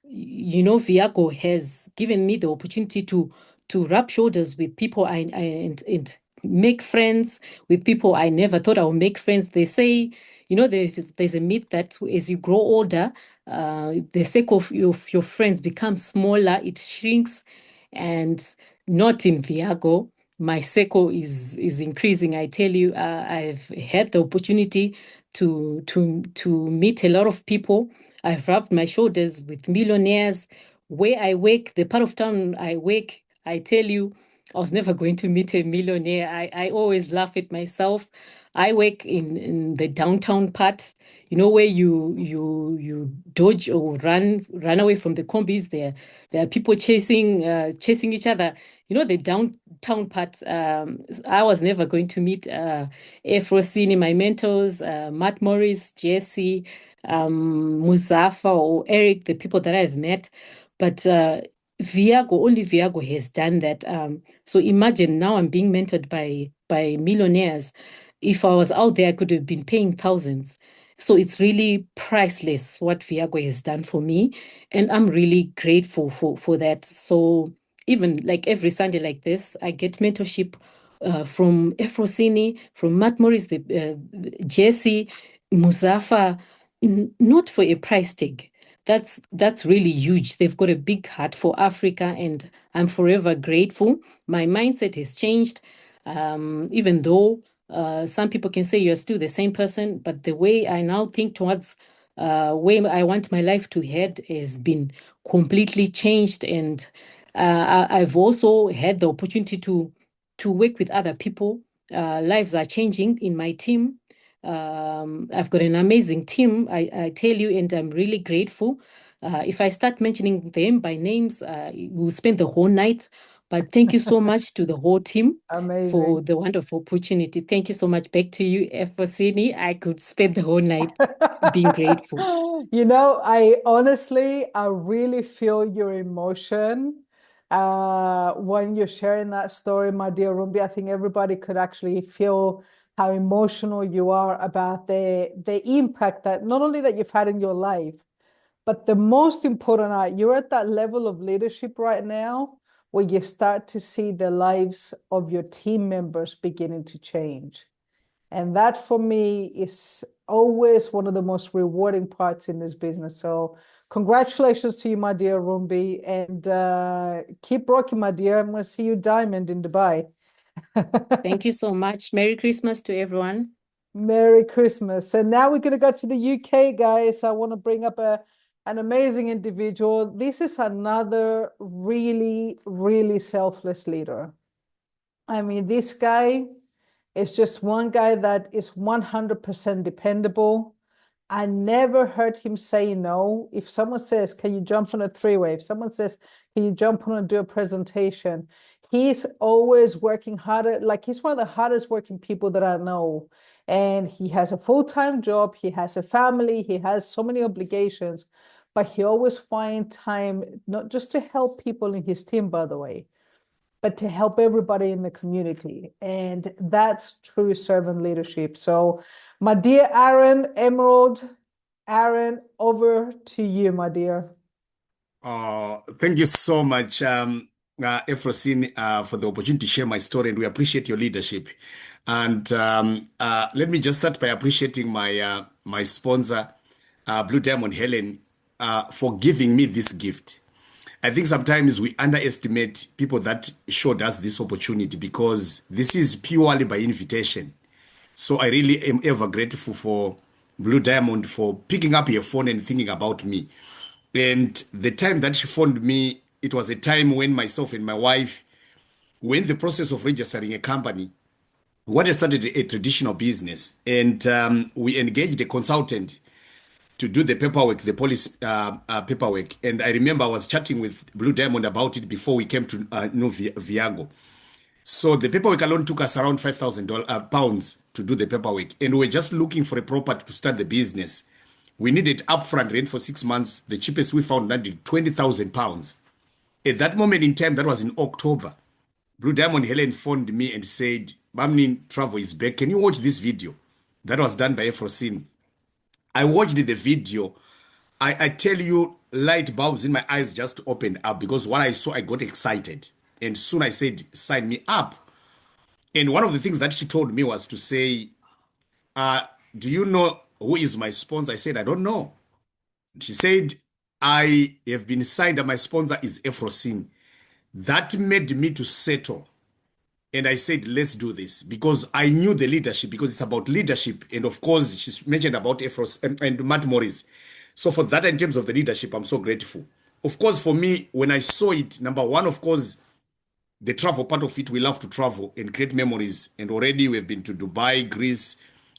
Viago has given me the opportunity to rub shoulders with people and make friends with people I never thought I would make friends. They say, there's a myth that as you grow older, the circle of your friends becomes smaller, it shrinks, and not in Viago. My circle is increasing. I tell you, I've had the opportunity to meet a lot of people. I've rubbed my shoulders with millionaires. Where I work, the part of town I work, I tell you, I was never going to meet a millionaire. I always laugh at myself. I work in the downtown part, where you dodge or run away from the combis. There are people chasing each other. The downtown part. I was never going to meet Efrosini, my mentors, Matt Morris, Jesse, Muzafa, or Eric, the people that I've met. But only Viago has done that. So imagine now I'm being mentored by by millionaires. If I was out there, I could have been paying thousands. So it's really priceless what Viago has done for me. And I'm really grateful for that. So even like every Sunday like this, I get mentorship from Efrosini, from Matt Morris, Jesse, Muzafa, not for a price tag. That's really huge. They've got a big heart for Africa, and I'm forever grateful. My mindset has changed, even though some people can say you're still the same person, but the way I now think towards where I want my life to head has been completely changed. And I've also had the opportunity to work with other people. Lives are changing in my team. I've got an amazing team, I tell you, and I'm really grateful. If I start mentioning them by names, we'll spend the whole night. But thank you so much to the whole team for Amazing. the wonderful opportunity. Thank you so much. Back to you, Efosini. I could spend the whole night being grateful. You know, I really feel your emotion when you're sharing that story, my dear Rumbi. I think everybody could actually feel how emotional you are about the impact that not only that you've had in your life, but the most important, you're at that level of leadership right now where you start to see the lives of your team members beginning to change. And that for me is always one of the most rewarding parts in this business. So congratulations to you, my dear Rumbi, and keep rocking, my dear. I'm going to see you diamond in Dubai. Thank you so much. Merry Christmas to everyone. Merry Christmas. And now we're going to go to the UK, guys. I want to bring up an amazing individual. This is another really, really selfless leader. I mean, this guy is just one guy that is 100% dependable. I never heard him say no. If someone says, can you jump on a three-way? If someone says, can you jump on and do a presentation? He's always working harder. Like, he's one of the hardest working people that I know. And he has a full-time job. He has a family. He has so many obligations. But he always finds time, not just to help people in his team, by the way, but to help everybody in the community. And that's true servant leadership. So, my dear Aaron Emerald, Aaron, over to you, my dear. Thank you so much, Efrosin, for the opportunity to share my story, and we appreciate your leadership. And let me just start by appreciating my sponsor, Blue Diamond Helen, for giving me this gift. I think sometimes we underestimate people that showed us this opportunity because this is purely by invitation. So I really am ever grateful for Blue Diamond for picking up your phone and thinking about me. And the time that she phoned me, it was a time when myself and my wife were in the process of registering a company. We had started a traditional business, and we engaged a consultant to do the paperwork, the police paperwork. And I remember I was chatting with Blue Diamond about it before we came to know Viago. So the paperwork alone took us around £5,000 to do the paperwork. And we were just looking for a property to start the business. We needed upfront rent for 6 months. The cheapest we found landed £20,000. At that moment in time, that was in October, Blue Diamond Helen phoned me and said, Bamnin Travel is back. Can you watch this video? That was done by Efrosin. I watched the video. I tell you, light bulbs in my eyes just opened up because what I saw, I got excited. And soon I said, sign me up. And one of the things that she told me was to say, do you know who is my sponsor? I said, I don't know. She said, I have been signed and my sponsor is Efrosin. That made me to settle. And I said, let's do this because I knew the leadership because it's about leadership. And of course, she's mentioned about Efros and Matt Morris. So for that, in terms of the leadership, I'm so grateful. Of course, for me, when I saw it, number one, of course, the travel part of it, we love to travel and create memories. And already we've been to Dubai, Greece,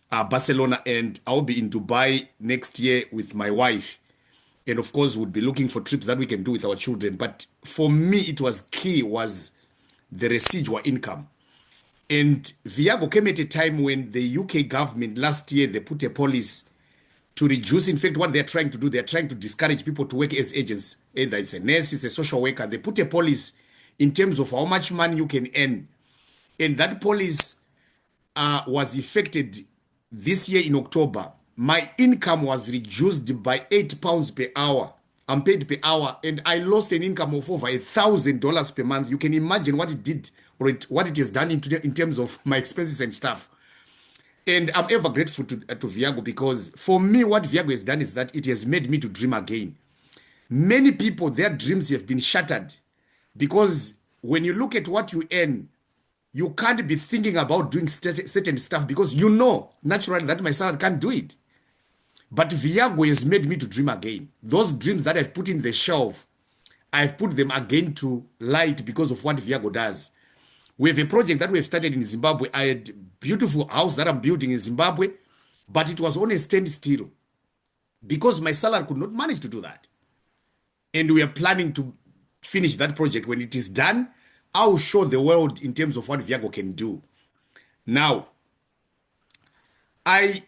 Barcelona, and I'll be in Dubai next year with my wife. And of course, we'll be looking for trips that we can do with our children. But for me, it was key was the residual income. And Viago came at a time when the UK government last year, they put a policy to reduce. In fact, what they're trying to do, they're trying to discourage people to work as agents. Either it's a nurse, it's a social worker. They put a policy in terms of how much money you can earn. And that policy was affected this year in October, my income was reduced by £8 per hour. I'm paid per hour, and I lost an income of over $1,000 per month. You can imagine what it did, or what it has done in terms of my expenses and stuff. And I'm ever grateful to Viago, because for me, what Viago has done is that it has made me to dream again. Many people, their dreams have been shattered, because when you look at what you earn, you can't be thinking about doing certain stuff, because you know naturally that my son can't do it. But Viago has made me to dream again. Those dreams that I've put in the shelf, I've put them again to light because of what Viago does. We have a project that we've started in Zimbabwe. I had a beautiful house that I'm building in Zimbabwe, but it was on a standstill because my salary could not manage to do that. And we are planning to finish that project. When it is done, I'll show the world in terms of what Viago can do. Now,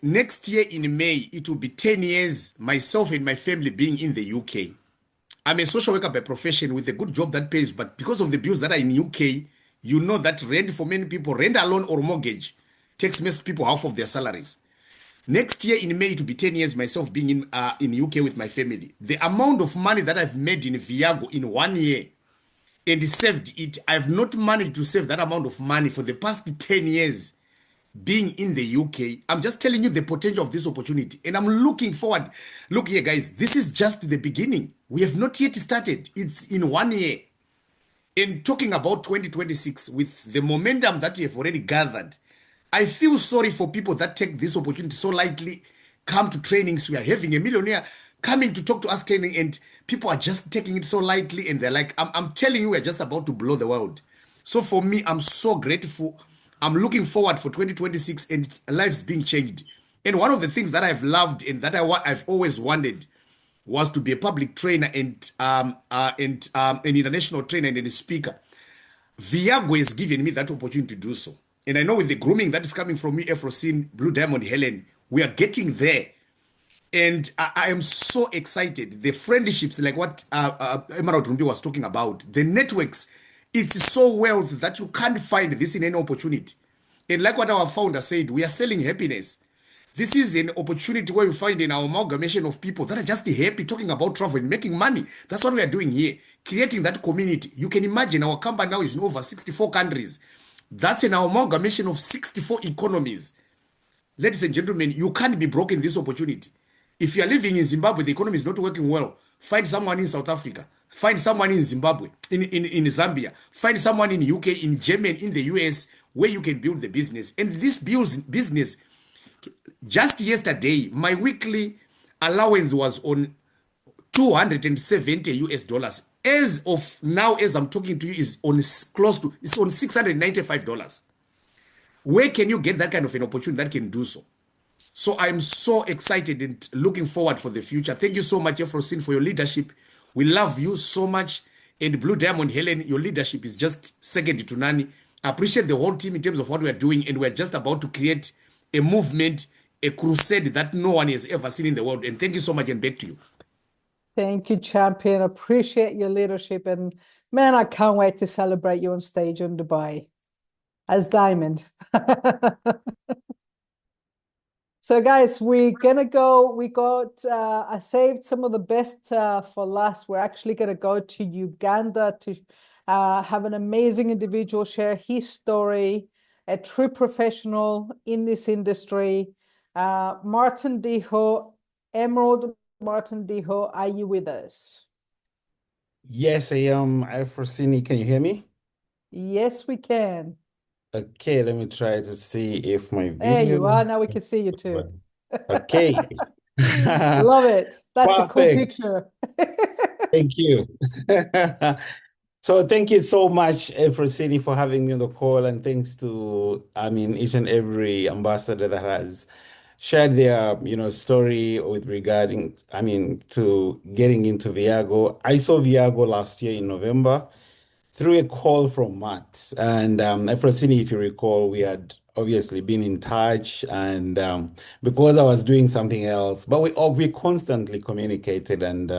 next year in May, it will be 10 years, myself and my family being in the UK. I'm a social worker by profession with a good job that pays, but because of the bills that are in UK, you know that rent for many people, rent alone or mortgage, takes most people half of their salaries. Next year in May, it will be 10 years myself being in UK with my family. The amount of money that I've made in Viago in 1 year and saved it, I've not managed to save that amount of money for the past 10 years being in the UK. I'm just telling you the potential of this opportunity. And I'm looking forward. Look here, guys, this is just the beginning. We have not yet started. It's in 1 year. In talking about 2026, with the momentum that we have already gathered, I feel sorry for people that take this opportunity so lightly, come to trainings. We are having a millionaire coming to talk to us training, and people are just taking it so lightly, and they're like, I'm telling you, we're just about to blow the world. So for me, I'm so grateful. I'm looking forward for 2026 and lives being changed. And one of the things that I've loved and that I've always wanted was to be a public trainer and an international trainer and a speaker. Viago has given me that opportunity to do so. And I know with the grooming that is coming from me, Efrosine, Blue Diamond, Helen, we are getting there. And I am so excited. The friendships, like what Emerald Rumbi was talking about, the networks, it's so wealth that you can't find this in any opportunity. And like what our founder said, we are selling happiness. This is an opportunity where we find an amalgamation of people that are just happy talking about travel and making money. That's what we are doing here, creating that community. You can imagine our company now is in over 64 countries. That's an amalgamation of 64 economies. Ladies and gentlemen, you can't be broke in this opportunity. If you are living in Zimbabwe, the economy is not working well. Find someone in South Africa. Find someone in Zimbabwe, in Zambia. Find someone in UK, in Germany, in the US, where you can build the business. And this business, just yesterday, my weekly allowance was on 270 US dollars. As of now, as I'm talking to you, is on close to, it's on $695. Where can you get that kind of an opportunity that can do so? So I'm so excited and looking forward for the future. Thank you so much, Efrosin, for your leadership. We love you so much. And Blue Diamond, Helen, your leadership is just second to none. I appreciate the whole team in terms of what we're doing. And we're just about to create a movement, a crusade that no one has ever seen in the world. And thank you so much, and back to you. Thank you, champion. Appreciate your leadership. And man, I can't wait to celebrate you on stage in Dubai as Diamond. So guys, we're gonna go, I saved some of the best for last. We're actually gonna go to Uganda to have an amazing individual share his story, a true professional in this industry. Martin Diho, Emerald Martin Diho, are you with us? Yes, I am. Afrosini, can you hear me? Yes, we can. Okay, let me try to see if my There you video. are. Now we can see you too. Okay. Love it. That's a cool Perfect. picture. Thank you. So thank you so much, Afrosini, for having me on the call, and thanks to, each and every ambassador that has shared their, story with regarding, to getting into Viago. I saw Viago last year in November through a call from Matt. And Efrosini, if you recall, we had obviously been in touch, and because I was doing something else, but we constantly communicated, and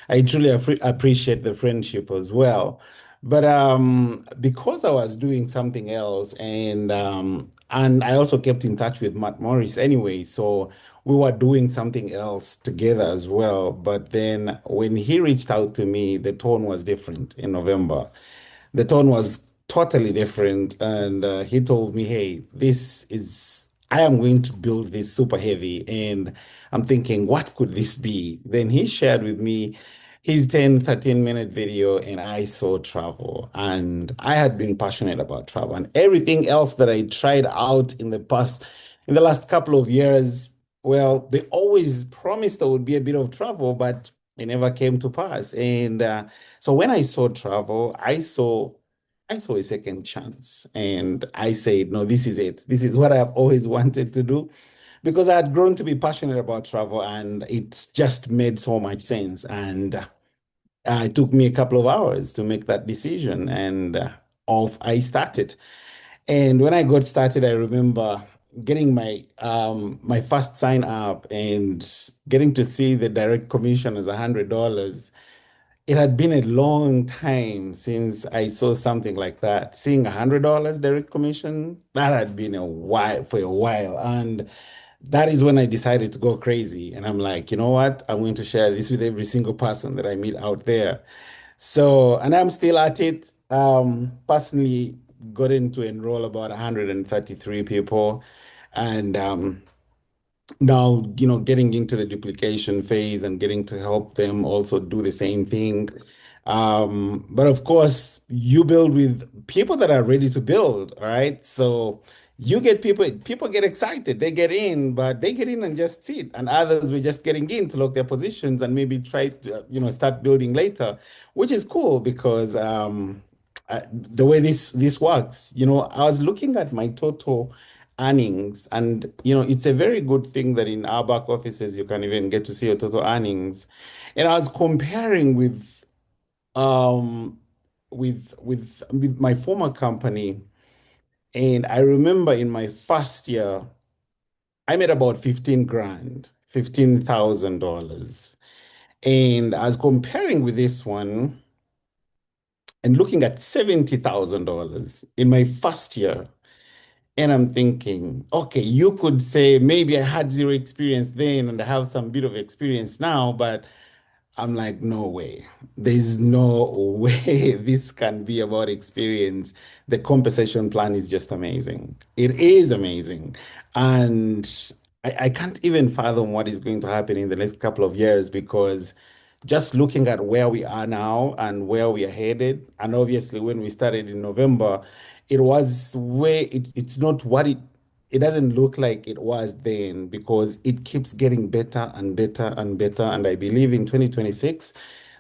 I truly appreciate the friendship as well. But because I was doing something else, and And I also kept in touch with Matt Morris anyway. So we were doing something else together as well. But then when he reached out to me, the tone was different in November. The tone was totally different. And he told me, hey, I am going to build this super heavy. And I'm thinking, what could this be? Then he shared with me his 10, 13-minute video, and I saw travel. And I had been passionate about travel and everything else that I tried out in the last couple of years. Well, they always promised there would be a bit of travel, but it never came to pass. And so when I saw travel, I saw a second chance, and I said, no, this is it. This is what I've always wanted to do because I had grown to be passionate about travel, and it just made so much sense. And it took me a couple of hours to make that decision, and off I started. And when I got started, I remember getting my first sign up and getting to see the direct commission as $100. It had been a long time since I saw something like that. Seeing $100 direct commission, that had been a while for a while. And that is when I decided to go crazy. And I'm like, you know what? I'm going to share this with every single person that I meet out there. So, and I'm still at it. Personally, got into enroll about 133 people. And now, getting into the duplication phase and getting to help them also do the same thing. But of course, you build with people that are ready to build, all right? So you get people get excited, they get in, but they get in and just sit. And others were just getting in to lock their positions and maybe try to, start building later, which is cool because the way this works, I was looking at my total earnings. And it's a very good thing that in our back offices you can even get to see your total earnings. And I was comparing um with my former company, and I remember in my first year I made about 15 grand, $15,000. And I was comparing with this one and looking at $70,000 in my first year. And I'm thinking, okay, you could say maybe I had zero experience then and I have some bit of experience now, but I'm like, no way. There's no way this can be about experience. The compensation plan is just amazing. It is amazing. And I can't even fathom what is going to happen in the next couple of years because just looking at where we are now and where we are headed, and obviously when we started in November, it was where it's not what it doesn't look like it was then because it keeps getting better and better and better. And I believe in 2026,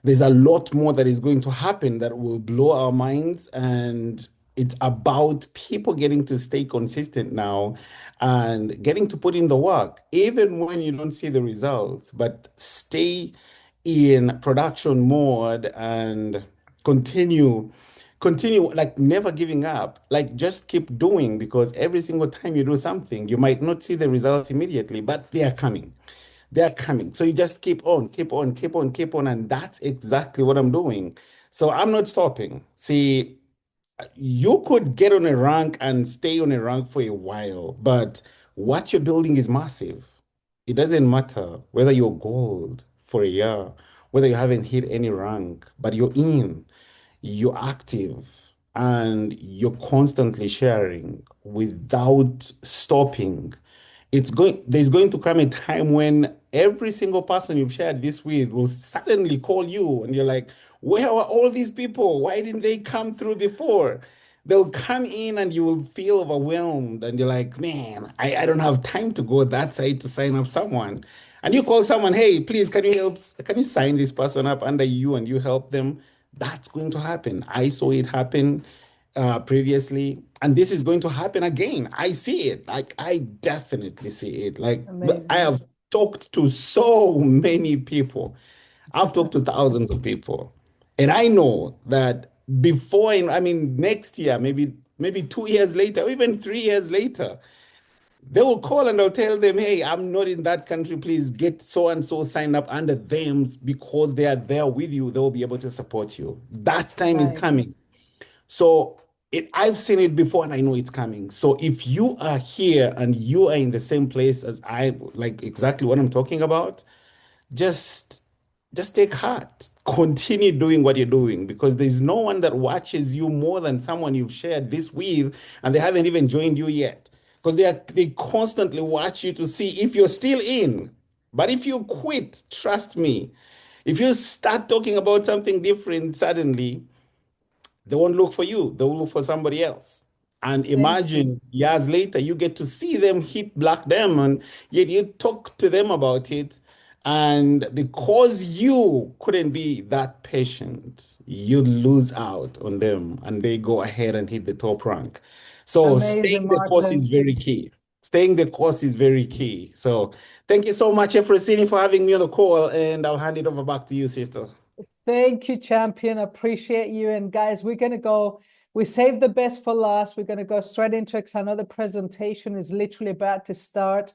there's a lot more that is going to happen that will blow our minds. And it's about people getting to stay consistent now and getting to put in the work, even when you don't see the results, but stay in production mode and continue like never giving up, like just keep doing because every single time you do something you might not see the results immediately, but they are coming. So you just keep on, keep on, keep on, keep on, and that's exactly what I'm doing. So I'm not stopping. See, you could get on a rank and stay on a rank for a while, but what you're building is massive. It doesn't matter whether you're gold for a year, whether you haven't hit any rank, but you're active, and you're constantly sharing without stopping. There's going to come a time when every single person you've shared this with will suddenly call you and you're like, where are all these people? Why didn't they come through before? They'll come in and you will feel overwhelmed and you're like, man, I don't have time to go that side to sign up someone. And you call someone, hey, please, can you sign this person up under you and you help them? That's going to happen. I saw it happen previously, and this is going to happen again. I see it. Like, I definitely see it. Like, I Amazing. have talked to so many people. I've talked to thousands of people, and I know that I mean, next year, maybe 2 years later, or even 3 years later, they will call and I'll tell them, hey, I'm not in that country. Please get so and so signed up under them because they are there with you. They'll be able to support you. That time is Nice. coming. So I've seen it before and I know it's coming. So if you are here and you are in the same place as I, like exactly what I'm talking about, just take heart. Continue doing what you're doing because there's no one that watches you more than someone you've shared this with, and they haven't even joined you yet. Because they constantly watch you to see if you're still in. But if you quit, trust me, if you start talking about something different suddenly, they won't look for you, they will look for somebody else. And Thank you. imagine years later, you get to see them hit Black Diamond, yet you talk to them about it. And because you couldn't be that patient, you lose out on them and they go ahead and hit the top rank. So Amazing, staying the course is Martin. very key. Staying the course is very key. So thank you so much, Efrosini, for having me on the call. And I'll hand it over back to you, sister. Thank you, champion. Appreciate you. And guys, we're going to go, we saved the best for last. We're going to go straight into it because I know the presentation is literally about to start.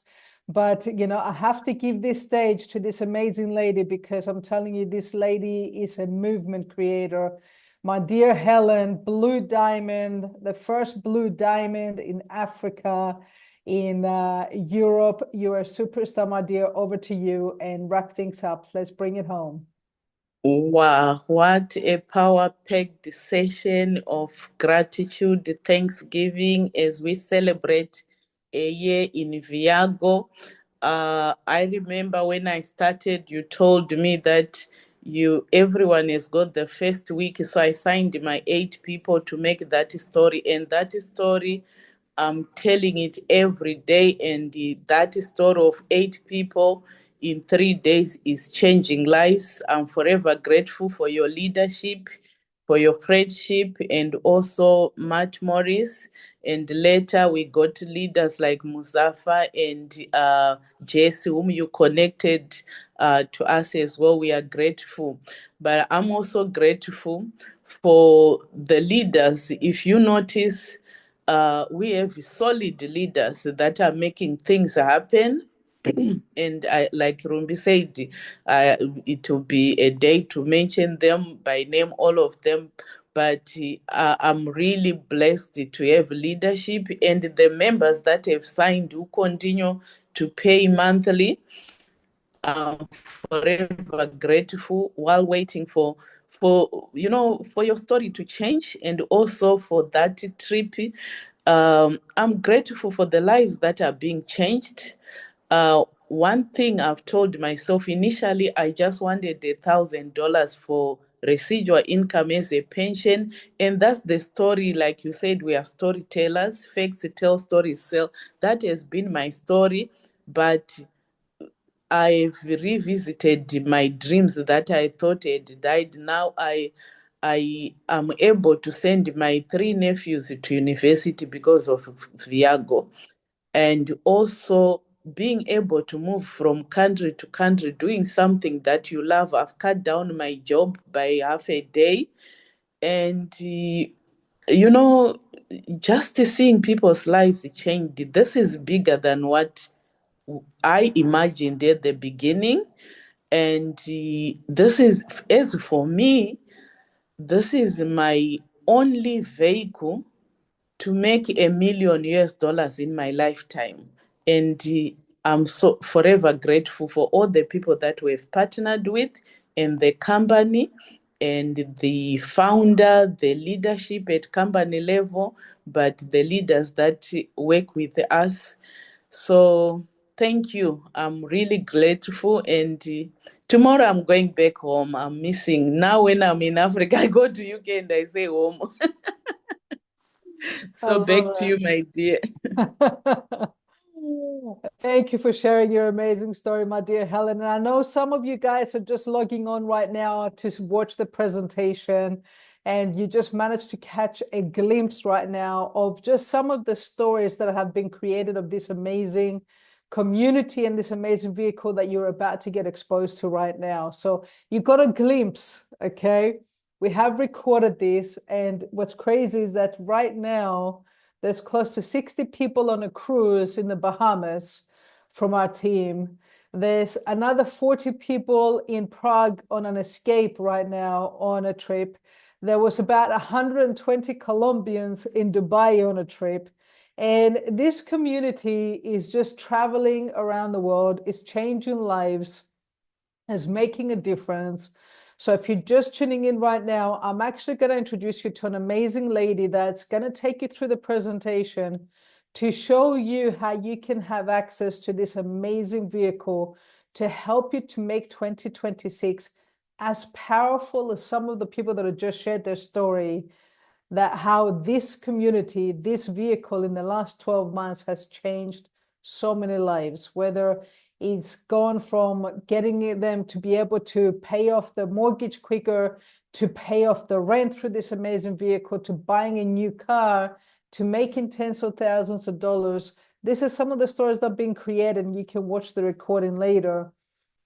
But, you know, I have to give this stage to this amazing lady because I'm telling you, this lady is a movement creator. My dear Helen, Blue Diamond, the first Blue Diamond in Africa, in Europe. You're a superstar, my dear. Over to you and wrap things up. Let's bring it home. Wow, what a power-packed session of gratitude, thanksgiving as we celebrate a year in Viago. I remember when I started, you told me that everyone has got the first week, so I signed my 8 people to make that story, and that story I'm telling it every day, and that story of 8 people in 3 days is changing lives. I'm forever grateful for your leadership, for your friendship, and also Matt Morris. And later we got leaders like Muzafa and Jesse, whom you connected to us as well. We are grateful. But I'm also grateful for the leaders. If you notice, we have solid leaders that are making things happen. And like Rumbi said, it will be a day to mention them by name, all of them. But I'm really blessed to have leadership and the members that have signed who continue to pay monthly. I'm forever grateful while waiting for for your story to change and also for that trip. I'm grateful for the lives that are being changed. One thing I've told myself initially, I just wanted $1,000 for residual income as a pension, and that's the story. Like you said, we are storytellers. Facts tell, stories sell. That has been my story, but I've revisited my dreams that I thought had died. Now I am able to send my 3 nephews to university because of Viago, and also being able to move from country to country doing something that you love. I've cut down my job by half a day, and just seeing people's lives change. This is bigger than what I imagined at the beginning. And this is, as for me, this is my only vehicle to make $1 million US in my lifetime. And I'm so forever grateful for all the people that we've partnered with and the company and the founder, the leadership at company level, but the leaders that work with us. So thank you. I'm really grateful. And tomorrow I'm going back home. I'm missing. Now when I'm in Africa, I go to UK and I say home. I So love back to you, my dear. it. Thank you for sharing your amazing story, my dear Helen. And I know some of you guys are just logging on right now to watch the presentation, and you just managed to catch a glimpse right now of just some of the stories that have been created of this amazing community and this amazing vehicle that you're about to get exposed to right now. So you got a glimpse, okay? We have recorded this, and what's crazy is that right now, there's close to 60 people on a cruise in the Bahamas from our team. There's another 40 people in Prague on an escape right now on a trip. There was about 120 Colombians in Dubai on a trip. And this community is just traveling around the world, is changing lives, is making a difference. So if you're just tuning in right now, I'm actually going to introduce you to an amazing lady that's going to take you through the presentation to show you how you can have access to this amazing vehicle to help you to make 2026 as powerful as some of the people that have just shared their story, that how this community, this vehicle in the last 12 months has changed so many lives, whether it's gone from getting them to be able to pay off the mortgage quicker, to pay off the rent through this amazing vehicle, to buying a new car, to making tens of thousands of dollars. This is some of the stories that have been created, and you can watch the recording later.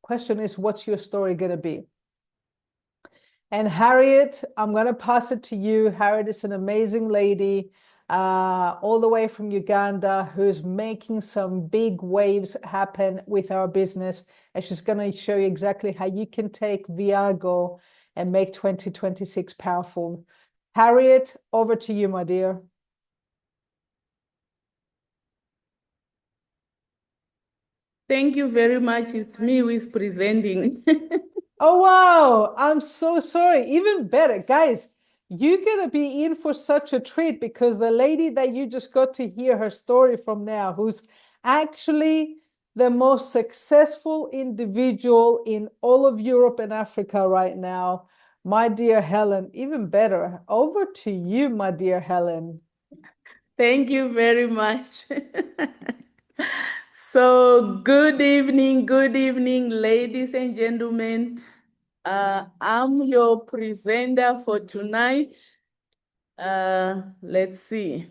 Question is, what's your story going to be? And Harriet, I'm going to pass it to you. Harriet is an amazing lady, all the way from Uganda, who's making some big waves happen with our business. And she's going to show you exactly how you can take Viago and make 2026 powerful. Harriet, over to you, my dear. Thank you very much. It's me who is presenting. Oh, wow. I'm so sorry. Even better. Guys, you're going to be in for such a treat because the lady that you just got to hear her story from now, who's actually the most successful individual in all of Europe and Africa right now, my dear Helen, even better. Over to you, my dear Helen. Thank you very much. So, good evening, ladies and gentlemen. I'm your presenter for tonight. Let's see.